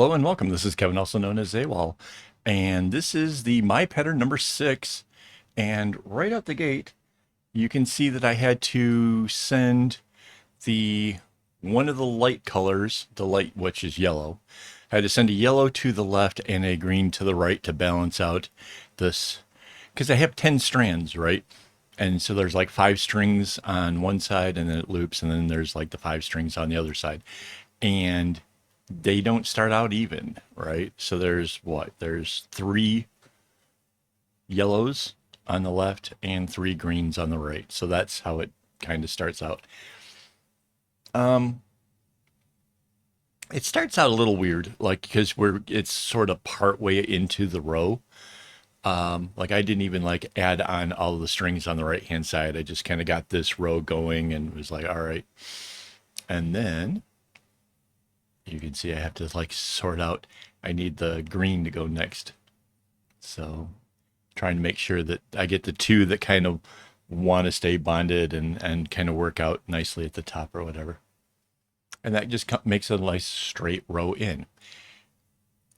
Hello and welcome. This is Kevin, also known as AWOL, and this is the my pattern number 6. And right out the gate, you can see that I had to send the one of the light colors, the light which is yellow. I had to send a yellow to the left and a green to the right to balance out this, because I have 10 strands, right? And so there's like 5 strings on one side and then it loops, and then there's like the 5 strings on the other side. And they don't start out even, right? So there's what? There's 3 yellows on the left and 3 greens on the right. So that's how it kind of starts out. It starts out a little weird, like because it's sort of part way into the row. Like I didn't even like add on all of the strings on the right hand side. I just kind of got this row going and was like, all right. And then you can see I have to like sort out, I need the green to go next. So trying to make sure that I get the 2 that kind of want to stay bonded and kind of work out nicely at the top or whatever. And that just makes a nice straight row in.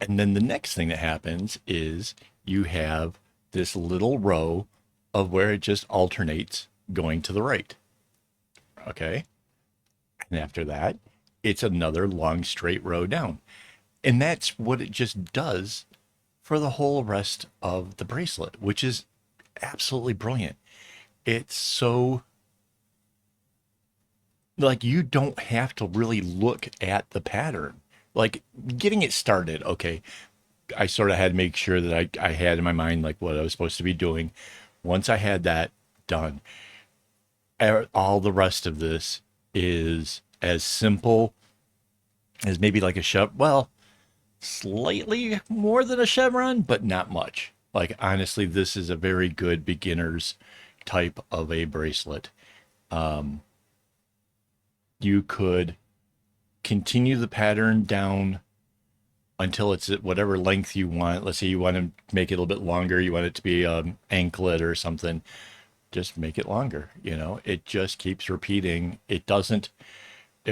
And then the next thing that happens is you have this little row of where it just alternates going to the right. Okay. And after that, it's another long straight row down. And that's what it just does for the whole rest of the bracelet, which is absolutely brilliant. It's so like you don't have to really look at the pattern. Like getting it started, okay, I sort of had to make sure that I had in my mind like what I was supposed to be doing. Once I had that done, all the rest of this is as simple as maybe like a shove. Well, slightly more than a chevron, but not much. Like honestly, this is a very good beginner's type of a bracelet. You could continue the pattern down until it's at whatever length you want. Let's say you want to make it a little bit longer. You want it to be an anklet or something. Just make it longer. You know, it just keeps repeating. It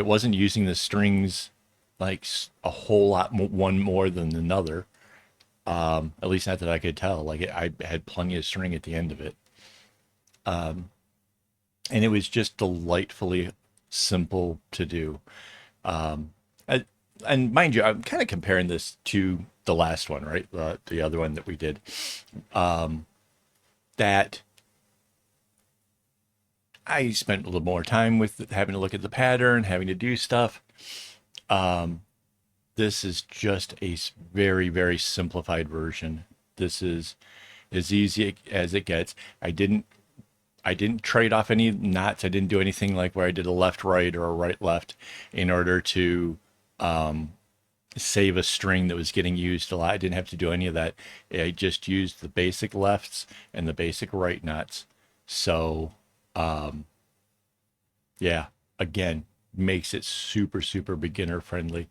wasn't using the strings like a whole lot one more than another. At least not that I could tell. Like I had plenty of string at the end of it. And it was just delightfully simple to do. I, and mind you, I'm kind of comparing this to the last one, right? The other one that we did. That I spent a little more time with having to look at the pattern, having to do stuff. This is just a very, very simplified version. This is as easy as it gets. I didn't trade off any knots. I didn't do anything like where I did a left right or a right left in order to save a string that was getting used a lot. I didn't have to do any of that. I just used the basic lefts and the basic right knots. So yeah, again, makes it super, super beginner friendly.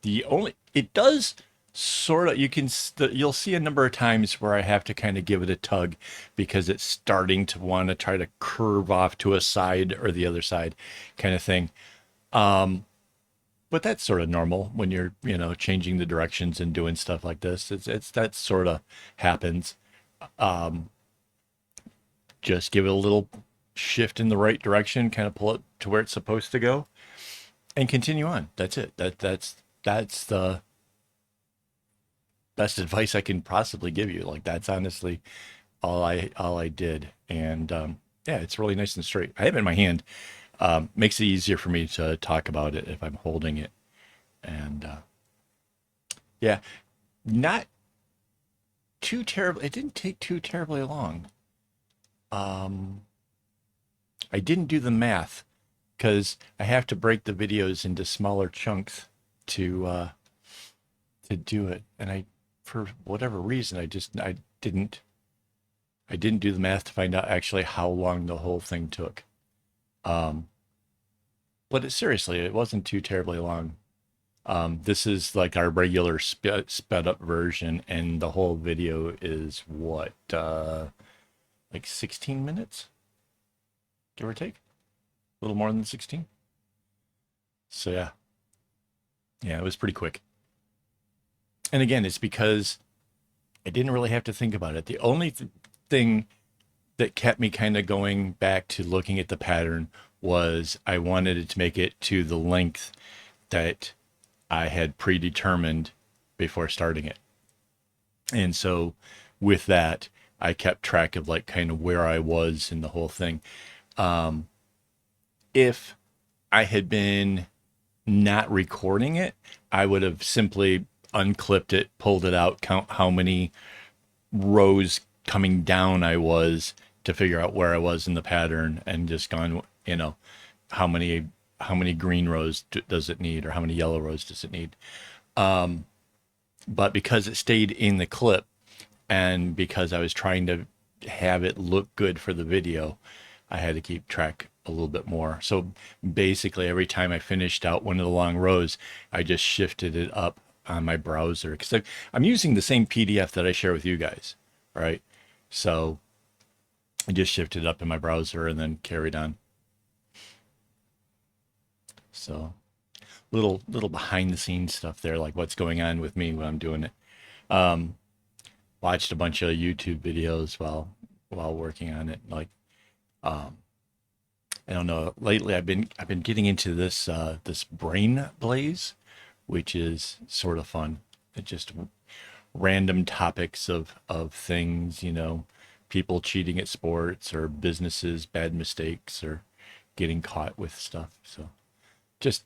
It does sort of, you'll see a number of times where I have to kind of give it a tug because it's starting to want to try to curve off to a side or the other side kind of thing. But that's sort of normal when you're, changing the directions and doing stuff like this. It's that sort of happens. Just give it a little shift in the right direction, kind of pull it to where it's supposed to go and continue on. That's it. That's the best advice I can possibly give you. Like that's honestly all I did. And yeah, it's really nice and straight. I have it in my hand. Makes it easier for me to talk about it if I'm holding it. And yeah, not too terrible. It didn't take too terribly long. I didn't do the math because I have to break the videos into smaller chunks to do it. And for whatever reason, I didn't do the math to find out actually how long the whole thing took. But seriously, it wasn't too terribly long. This is like our regular sped up version, and the whole video is what, like 16 minutes, give or take, a little more than 16. So yeah, it was pretty quick. And again, it's because I didn't really have to think about it. The only thing that kept me kind of going back to looking at the pattern was I wanted it to make it to the length that I had predetermined before starting it. And so with that, I kept track of like kind of where I was in the whole thing. If I had been not recording it, I would have simply unclipped it, pulled it out, count how many rows coming down I was to figure out where I was in the pattern, and just gone, how many green rows does it need, or how many yellow rows does it need. But because it stayed in the clip, and because I was trying to have it look good for the video, I had to keep track a little bit more. So basically, every time I finished out one of the long rows, I just shifted it up on my browser, because I'm using the same PDF that I share with you guys, right? So I just shifted it up in my browser and then carried on. So little behind the scenes stuff there, like what's going on with me when I'm doing it. Watched a bunch of YouTube videos while working on it. Like, I don't know. Lately, I've been getting into this brain blaze, which is sort of fun. It just random topics of things, people cheating at sports, or businesses, bad mistakes, or getting caught with stuff. So just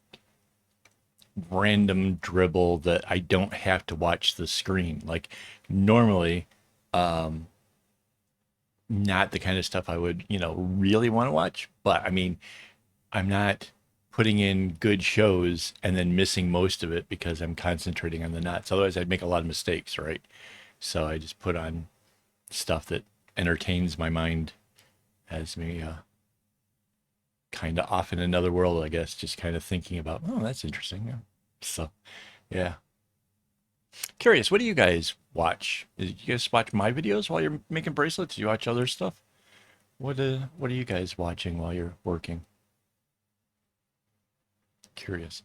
random dribble that I don't have to watch the screen. Like normally, not the kind of stuff I would, really want to watch. But I mean, I'm not putting in good shows and then missing most of it because I'm concentrating on the knots. Otherwise, I'd make a lot of mistakes, right? So I just put on stuff that entertains my mind, has me kind of off in another world, I guess, just kind of thinking about, oh, that's interesting. Yeah. So, yeah. Curious, what do you guys watch? Did you guys watch my videos while you're making bracelets? Do you watch other stuff? What are you guys watching while you're working? Curious.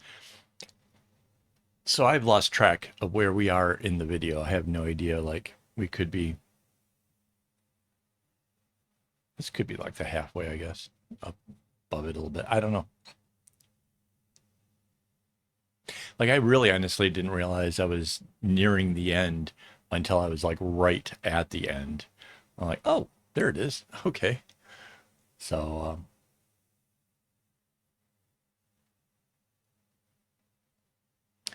So I've lost track of where we are in the video. I have no idea. Like we could be, this could be like the halfway, I guess, up above it a little bit. I don't know. Like I really honestly didn't realize I was nearing the end until I was like right at the end. I'm like, oh, there it is. Okay. So,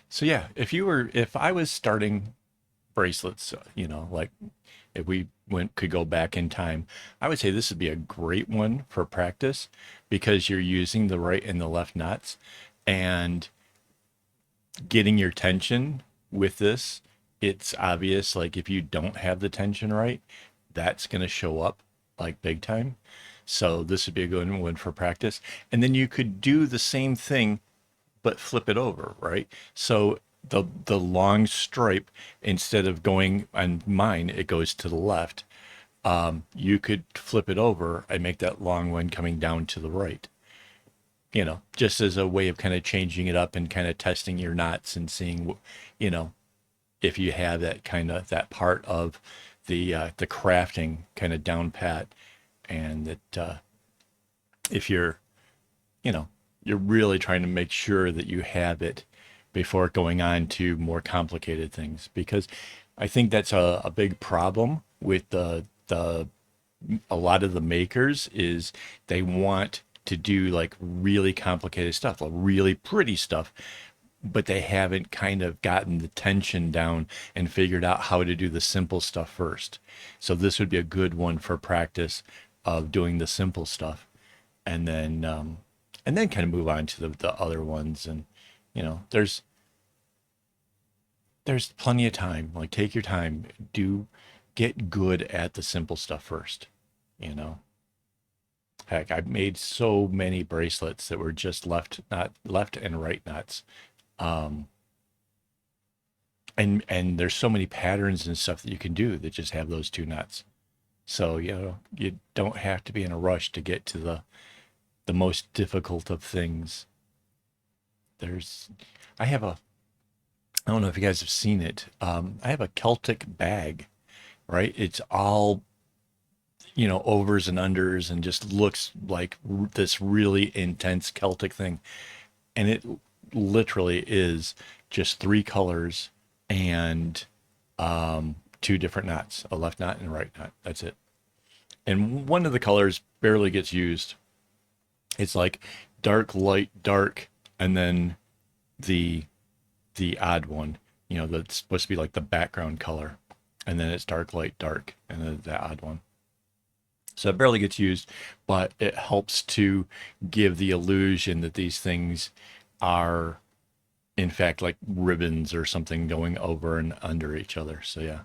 so yeah, if I was starting bracelets, like if we could go back in time, I would say this would be a great one for practice, because you're using the right and the left knots, and getting your tension with this. It's obvious, like if you don't have the tension right, that's going to show up like big time. So this would be a good one for practice. And then you could do the same thing but flip it over, right? So the long stripe, instead of going on mine, it goes to the left. You could flip it over and make that long one coming down to the right. Just as a way of kind of changing it up and kind of testing your knots and seeing, you know, if you have that kind of that part of the crafting kind of down pat, and that if you know, you're really trying to make sure that you have it before going on to more complicated things, because I think that's a big problem with the a lot of the makers is they want to do like really complicated stuff, like really pretty stuff, but they haven't kind of gotten the tension down and figured out how to do the simple stuff first. So this would be a good one for practice of doing the simple stuff, and then kind of move on to the other ones. And there's plenty of time. Like take your time, do get good at the simple stuff first. You know, heck, I've made so many bracelets that were just left and right knots. Um, and there's so many patterns and stuff that you can do that just have those two knots. So, you don't have to be in a rush to get to the most difficult of things. There's I have I don't know if you guys have seen it. I have a Celtic bag, right? It's all, overs and unders and just looks like this really intense Celtic thing. And it literally is just three colors and two different knots, a left knot and a right knot. That's it. And one of the colors barely gets used. It's like dark, light, dark, and then the odd one, that's supposed to be like the background color. And then it's dark, light, dark, and then the odd one. So it barely gets used, but it helps to give the illusion that these things are, in fact, like ribbons or something going over and under each other. So, yeah.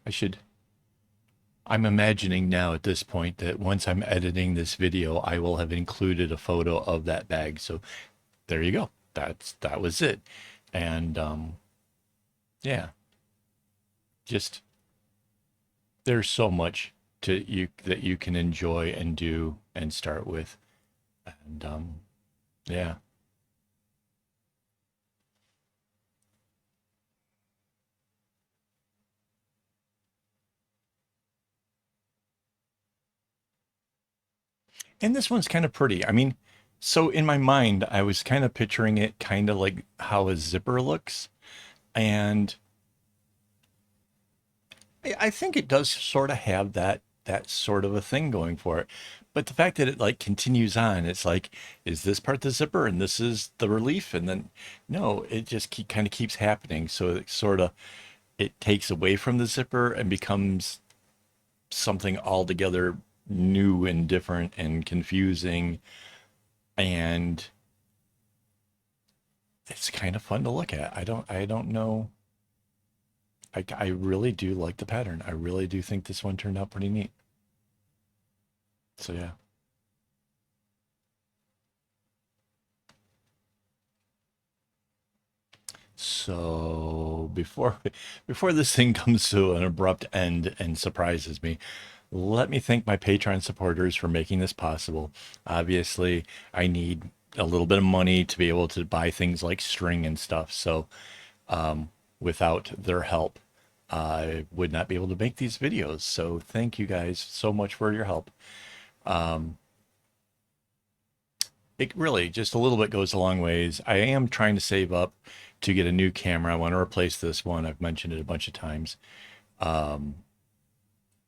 I should. I'm imagining now at this point that once I'm editing this video, I will have included a photo of that bag. So there you go. That was it. And yeah, just there's so much to you that you can enjoy and do and start with. And yeah. And this one's kind of pretty. I mean, so in my mind, I was kind of picturing it kind of like how a zipper looks. And I think it does sort of have that sort of a thing going for it. But the fact that it like continues on, it's like, is this part the zipper and this is the relief? And then no, it just kind of keeps happening. So it sort of it takes away from the zipper and becomes something altogether new and different and confusing. And it's kind of fun to look at. I don't know. I really do like the pattern. I really do think this one turned out pretty neat. So yeah. So before this thing comes to an abrupt end and surprises me, let me thank my Patreon supporters for making this possible. Obviously, I need a little bit of money to be able to buy things like string and stuff. So without their help, I would not be able to make these videos. So thank you guys so much for your help. It really just a little bit goes a long ways. I am trying to save up to get a new camera. I want to replace this one. I've mentioned it a bunch of times.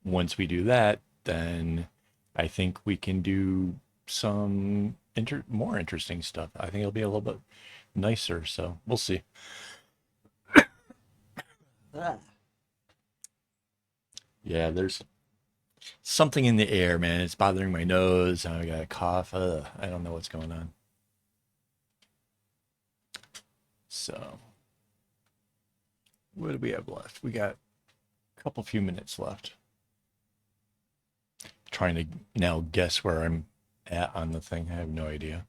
Once we do that, then I think we can do some more interesting stuff. I think it'll be a little bit nicer. So we'll see. Yeah, there's something in the air, man. It's bothering my nose. I got a cough. I don't know what's going on. So, what do we have left? We got a couple few minutes left. Trying to now guess where I'm at on the thing. I have no idea.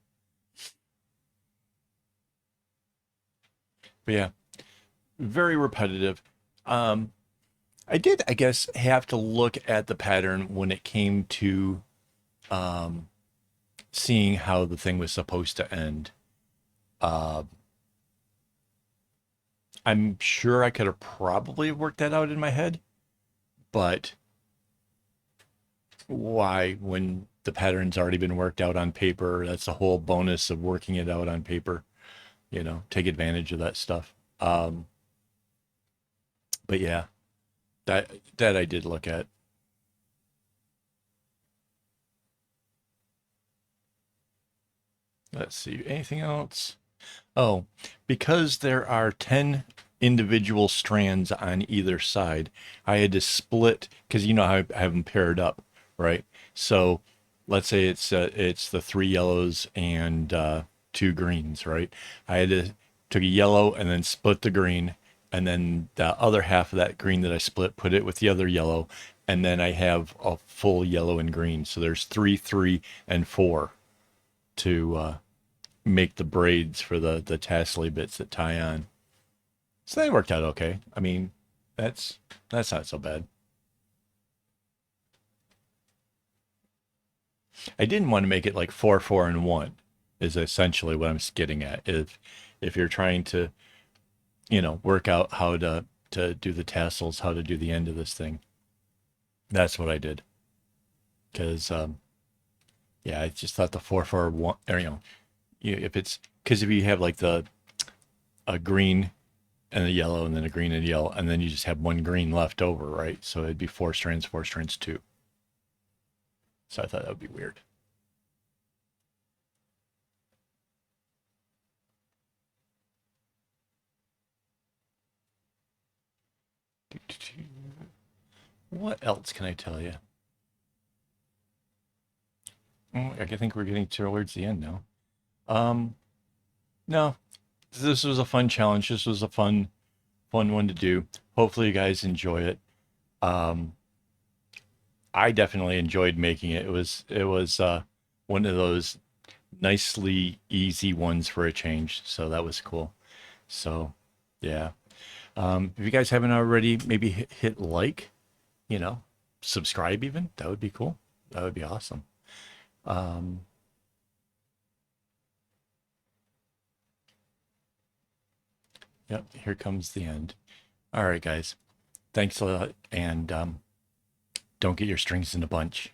But yeah, very repetitive. Um, I did, I guess, have to look at the pattern when it came to um, seeing how the thing was supposed to end. Uh, I'm sure I could have probably worked that out in my head, but why when the pattern's already been worked out on paper? That's the whole bonus of working it out on paper, take advantage of that stuff. But yeah, that I did look at. Let's see, anything else? Oh, because there are 10 individual strands on either side, I had to split because I have them paired up, right? So let's say it's the three yellows and two greens, right? I had to took a yellow and then split the green, and then the other half of that green that I split, put it with the other yellow, and then I have a full yellow and green. So there's three, three, and four to make the braids for the tassely bits that tie on. So that worked out okay. I mean, that's not so bad. I didn't want to make it like 4, 4, and 1 is essentially what I'm getting at. If you're trying to, work out how to do the tassels, how to do the end of this thing, that's what I did. Because yeah, I just thought the 4, 4, 1, or if it's because if you have like the a green and a yellow and then a green and a yellow and then you just have one green left over, right? So it'd be 4 strands 2. So I thought that would be weird. What else can I tell you? I think we're getting towards the end now. Um, no, this was a fun challenge. This was a fun one to do. Hopefully, you guys enjoy it. Um, I definitely enjoyed making it. It was one of those nicely easy ones for a change. So that was cool. So yeah. If you guys haven't already, maybe hit like, you know, subscribe even. That would be cool. That would be awesome. Um, yep, here comes the end. All right, guys. Thanks a lot. And don't get your strings in a bunch.